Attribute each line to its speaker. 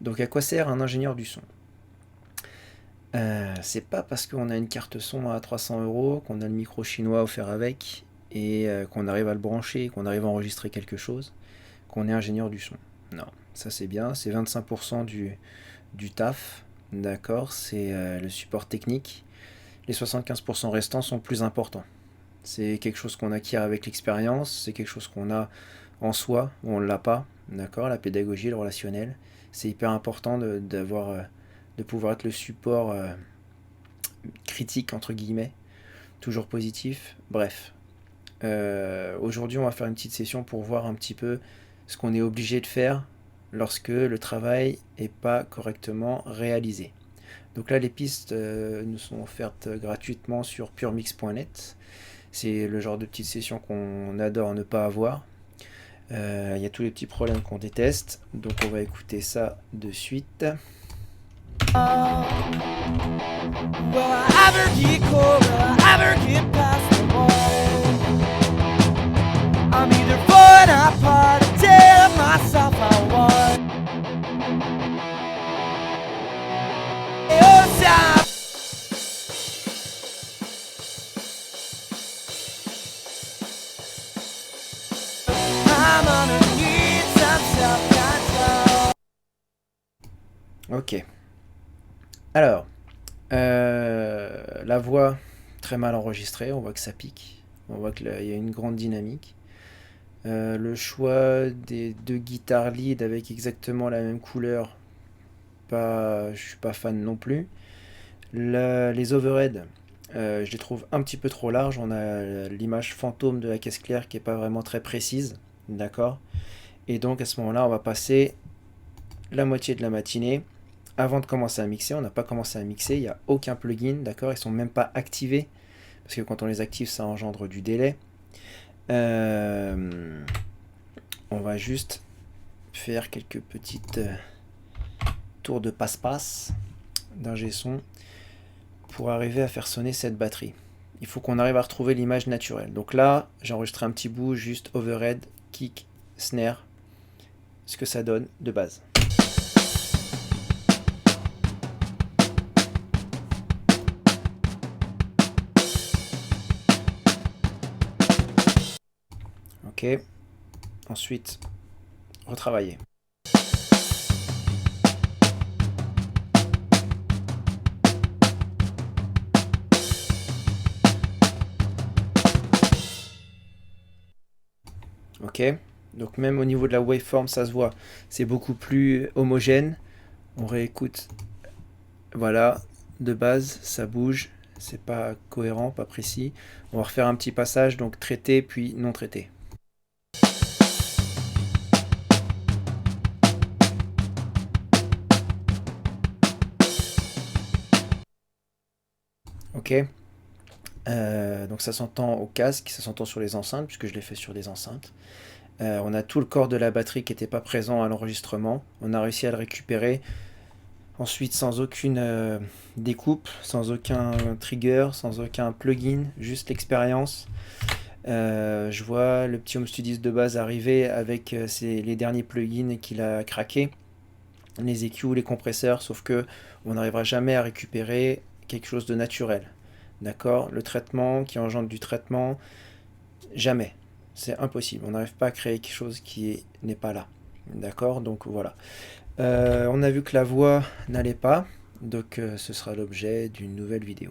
Speaker 1: Donc à quoi sert un ingénieur du son? C'est pas parce qu'on a une carte son à 300 euros, qu'on a le micro chinois offert avec, et qu'on arrive à le brancher, qu'on arrive à enregistrer quelque chose, qu'on est ingénieur du son. Non, ça c'est bien, c'est 25% du taf, d'accord, c'est le support technique. Les 75% restants sont plus importants. C'est quelque chose qu'on acquiert avec l'expérience, c'est quelque chose qu'on a en soi ou on ne l'a pas, d'accord, la pédagogie, le relationnel. C'est hyper important de pouvoir être le support critique, entre guillemets, toujours positif. Bref, aujourd'hui on va faire une petite session pour voir un petit peu ce qu'on est obligé de faire lorsque le travail n'est pas correctement réalisé. Donc là, les pistes nous sont offertes gratuitement sur puremix.net. C'est le genre de petite session qu'on adore ne pas avoir. Il y a tous les petits problèmes qu'on déteste. Donc on va écouter ça de suite. Ok. Alors, la voix très mal enregistrée, on voit que ça pique, on voit qu'il y a une grande dynamique. Le choix des deux guitares lead avec exactement la même couleur, je suis pas fan non plus. Les overheads, je les trouve un petit peu trop larges. On a l'image fantôme de la caisse claire qui est pas vraiment très précise, d'accord. Et donc à ce moment-là, on va passer la moitié de la matinée avant de commencer à mixer. On n'a pas commencé à mixer, il n'y a aucun plugin, d'accord. Ils sont même pas activés parce que quand on les active, ça engendre du délai. On va juste faire quelques petites tours de passe-passe d'ingé son pour arriver à faire sonner cette batterie. Il faut qu'on arrive à retrouver l'image naturelle. Donc là, j'ai enregistré un petit bout, juste overhead, kick, snare, ce que ça donne de base. Ok. Ensuite, retravailler. Ok. Donc même au niveau de la waveform, ça se voit. C'est beaucoup plus homogène. On réécoute. Voilà. De base, ça bouge. C'est pas cohérent, pas précis. On va refaire un petit passage, donc traité puis non traité. Ok. Donc ça s'entend au casque, ça s'entend sur les enceintes, puisque je l'ai fait sur des enceintes. On a tout le corps de la batterie qui n'était pas présent à l'enregistrement. On a réussi à le récupérer. Ensuite, sans aucune découpe, sans aucun trigger, sans aucun plugin, juste l'expérience. Je vois le petit Home Studios de base arriver avec les derniers plugins qu'il a craqué, les EQ, les compresseurs, sauf que on n'arrivera jamais à récupérer quelque chose de naturel. D'accord? Le traitement qui engendre du traitement, jamais. C'est impossible. On n'arrive pas à créer quelque chose qui n'est pas là. D'accord? Donc voilà. On a vu que la voix n'allait pas, donc ce sera l'objet d'une nouvelle vidéo.